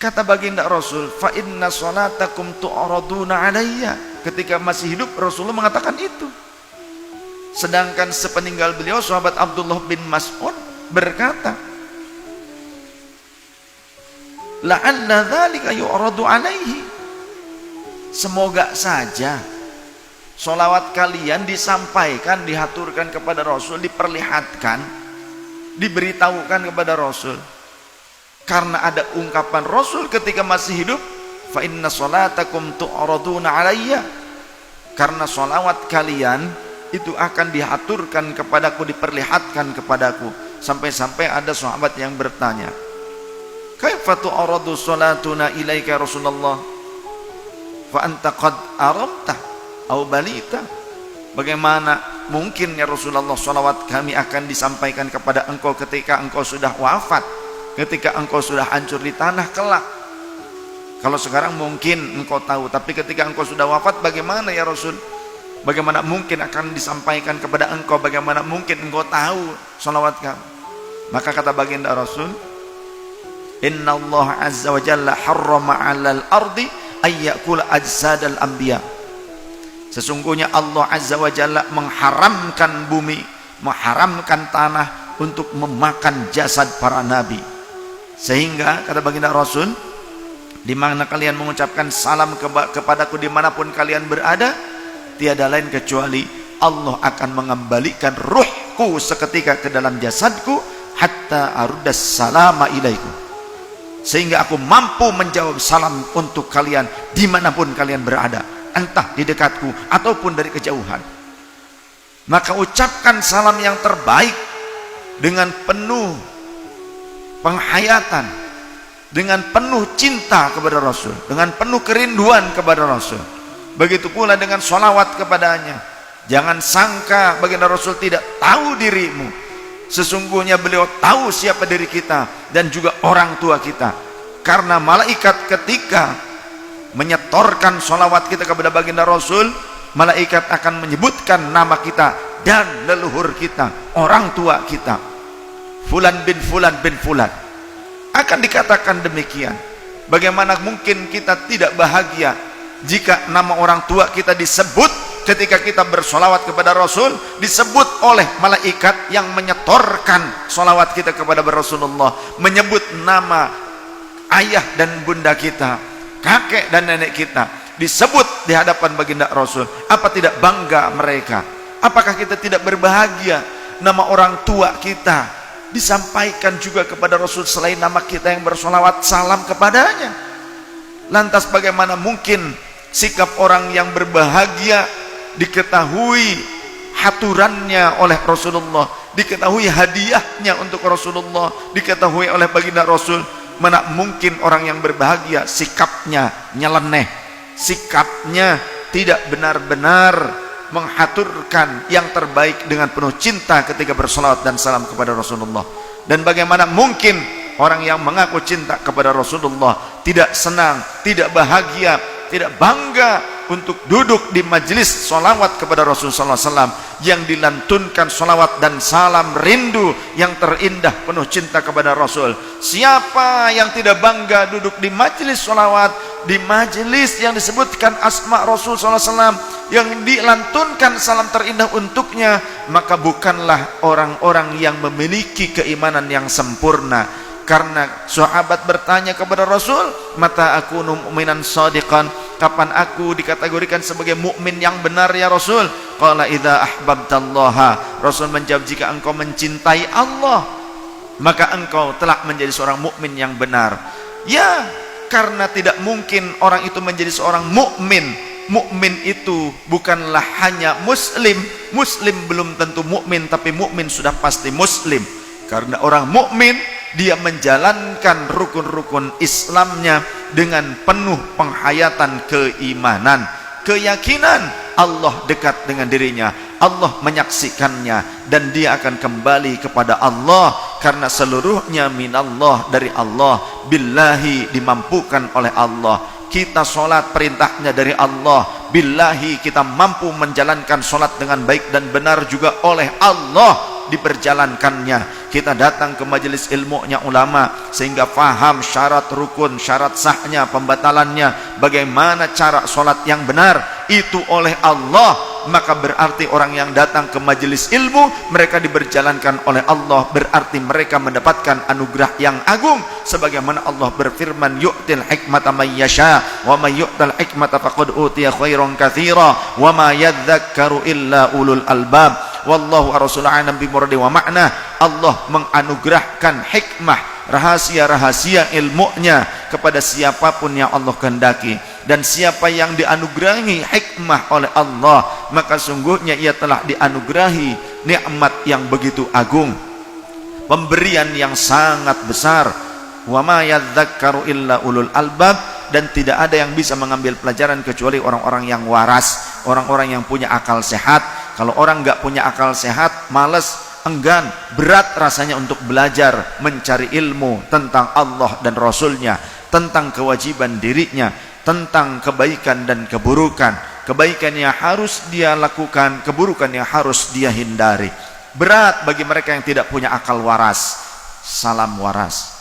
Kata baginda Rasul, fa inna salatakum tu'raduna alayya. Ketika masih hidup Rasulullah mengatakan itu. Sedangkan sepeninggal beliau sahabat Abdullah bin Mas'ud berkata, la'alla dzalika yu'radu alaihi. Semoga saja sholawat kalian disampaikan, dihaturkan kepada Rasul, diperlihatkan, diberitahukan kepada Rasul. Karena ada ungkapan Rasul ketika masih hidup, fa inna sholatakum tu'raduna alayya. Karena sholawat kalian itu akan dihaturkan kepadaku, diperlihatkan kepadaku. Sampai-sampai ada sahabat yang bertanya, kaifa tu'radu sholatuna ilaika Rasulullah fa anta qad aramta au balita. Bagaimana mungkin ya Rasulullah sholawat kami akan disampaikan kepada engkau ketika engkau sudah wafat, ketika engkau sudah hancur di tanah kelak. Kalau sekarang mungkin engkau tahu, tapi ketika engkau sudah wafat bagaimana ya Rasul? Bagaimana mungkin akan disampaikan kepada engkau? Bagaimana mungkin engkau tahu sholawat kami? Maka kata baginda Rasul, inna Allah azza wa jalla harrama 'alal ardi ayyakula ajsadal anbiya. Sesungguhnya Allah azza wa jalla mengharamkan bumi, mengharamkan tanah untuk memakan jasad para nabi. Sehingga kata baginda Rasul, di mana kalian mengucapkan salam kepadaku dimanapun kalian berada, tiada lain kecuali Allah akan mengembalikan ruhku seketika ke dalam jasadku, hatta aruddas salama ilaikum, sehingga aku mampu menjawab salam untuk kalian dimanapun kalian berada, entah di dekatku ataupun dari kejauhan. Maka ucapkan salam yang terbaik dengan penuh penghayatan, dengan penuh cinta kepada Rasul, dengan penuh kerinduan kepada Rasul. Begitu pula dengan sholawat kepadanya. Jangan sangka baginda Rasul tidak tahu dirimu. Sesungguhnya beliau tahu siapa diri kita dan juga orang tua kita. Karena malaikat ketika menyetorkan sholawat kita kepada baginda Rasul, malaikat akan menyebutkan nama kita dan leluhur kita, orang tua kita, Fulan bin Fulan bin Fulan. Akan dikatakan demikian. Bagaimana mungkin kita tidak bahagia jika nama orang tua kita disebut ketika kita bersolawat kepada Rasul, disebut oleh malaikat yang menyetorkan solawat kita kepada Rasulullah, menyebut nama ayah dan bunda kita, kakek dan nenek kita, disebut di hadapan baginda Rasul. Apa tidak bangga mereka? Apakah kita tidak berbahagia nama orang tua kita disampaikan juga kepada Rasul selain nama kita yang bersolawat salam kepadanya? Lantas bagaimana mungkin sikap orang yang berbahagia diketahui haturannya oleh Rasulullah, diketahui hadiahnya untuk Rasulullah, diketahui oleh baginda Rasul? Mana mungkin orang yang berbahagia sikapnya nyeleneh, sikapnya tidak benar-benar menghaturkan yang terbaik dengan penuh cinta ketika bersolawat dan salam kepada Rasulullah? Dan bagaimana mungkin orang yang mengaku cinta kepada Rasulullah tidak senang, tidak bahagia, tidak bangga untuk duduk di majelis solawat kepada Rasulullah SAW yang dilantunkan solawat dan salam rindu yang terindah penuh cinta kepada Rasul? Siapa yang tidak bangga duduk di majelis solawat, di majelis yang disebutkan asma Rasul SAW, yang dilantunkan salam terindah untuknya? Maka bukanlah orang-orang yang memiliki keimanan yang sempurna. Karena sahabat bertanya kepada Rasul, mata akunu mu'minan shadiqan, kapan aku dikategorikan sebagai mukmin yang benar ya Rasul? Qala idza ahbabtallaha. Rasul menjawab, jika engkau mencintai Allah, maka engkau telah menjadi seorang mukmin yang benar. Ya, karena tidak mungkin orang itu menjadi seorang mukmin. Mukmin itu bukanlah hanya muslim. Muslim belum tentu mukmin, tapi mukmin sudah pasti muslim. Karena orang mukmin dia menjalankan rukun-rukun Islamnya dengan penuh penghayatan keimanan, keyakinan Allah dekat dengan dirinya, Allah menyaksikannya, dan dia akan kembali kepada Allah karena seluruhnya minallah, dari Allah, billahi dimampukan oleh Allah. Kita sholat perintahnya dari Allah, billahi kita mampu menjalankan sholat dengan baik dan benar juga oleh Allah diperjalankannya. kita datang ke majelis ilmunya ulama sehingga faham syarat rukun, syarat sahnya, pembatalannya, bagaimana cara sholat yang benar, itu oleh Allah, maka berarti orang yang datang ke majelis ilmu mereka diberjalankan oleh Allah, berarti mereka mendapatkan anugerah yang agung, sebagaimana Allah berfirman, yu'til hikmata may yasha wa may yu'tal hikmata faqad utiya khairan katsira wa ma yadhakkaru illa ulul albab wallahu rasul a'lam bi muradi wa makna. Allah menganugerahkan hikmah, rahasia-rahasia ilmunya kepada siapapun yang Allah kehendaki, dan siapa yang dianugerahi hikmah oleh Allah maka sungguhnya ia telah dianugerahi nikmat yang begitu agung, pemberian yang sangat besar. Wa ma yadhakkaru illa ulul albab, dan tidak ada yang bisa mengambil pelajaran kecuali orang-orang yang waras, orang-orang yang punya akal sehat. Kalau orang nggak punya akal sehat, malas, enggan, berat rasanya untuk belajar, mencari ilmu tentang Allah dan Rasulnya, tentang kewajiban dirinya, tentang kebaikan dan keburukan, kebaikan yang harus dia lakukan, keburukan yang harus dia hindari. Berat bagi mereka yang tidak punya akal waras. Salam waras.